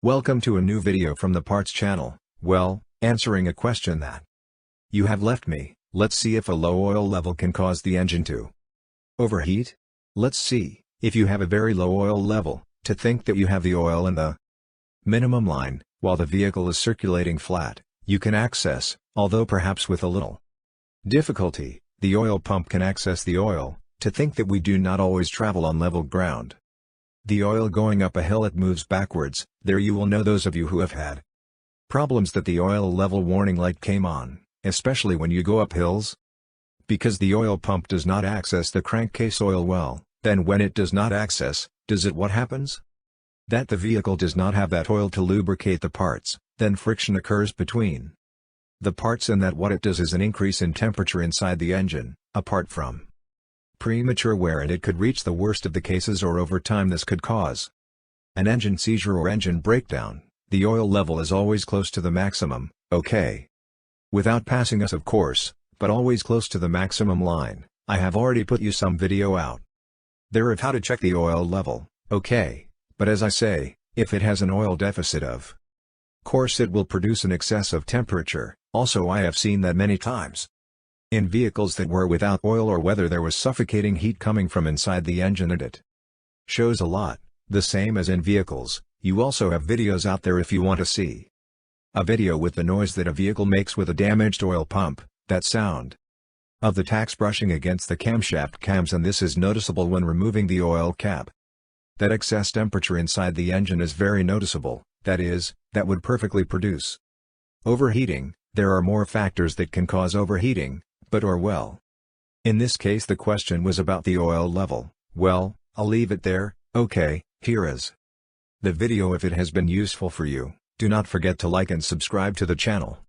Welcome to a new video from the Parts channel. Well, answering a question that you have left me. Let's see if a low oil level can cause the engine to overheat. Let's see, if you have a very low oil level, to think that you have the oil in the minimum line, while the vehicle is circulating flat, you can access, although perhaps with a little difficulty, the oil pump can access the oil, to think that we do not always travel on level ground. The oil going up a hill, it moves backwards. There you will know, those of you who have had problems, that the oil level warning light came on, especially when you go up hills. Because the oil pump does not access the crankcase oil well, then when it does not access, what happens? That the vehicle does not have that oil to lubricate the parts, then friction occurs between the parts, and that what it does is an increase in temperature inside the engine, apart from premature wear, and it could reach the worst of the cases, or over time this could cause an engine seizure or engine breakdown. The oil level is always close to the maximum, okay? Without passing us, of course, but always close to the maximum line. I have already put you some video out there of how to check the oil level, okay? But as I say, if it has an oil deficit, of course it will produce an excess of temperature. Also, I have seen that many times in vehicles that were without oil, or whether there was suffocating heat coming from inside the engine, and it shows a lot. The same as in vehicles, you also have videos out there if you want to see a video with the noise that a vehicle makes with a damaged oil pump, that sound of the tacks brushing against the camshaft cams, and this is noticeable when removing the oil cap. That excess temperature inside the engine is very noticeable, that is, that would perfectly produce overheating. There are more factors that can cause overheating, well, in this case the question was about the oil level. Well, I'll leave it there. Okay, here is the video. If it has been useful for you, do not forget to like and subscribe to the channel.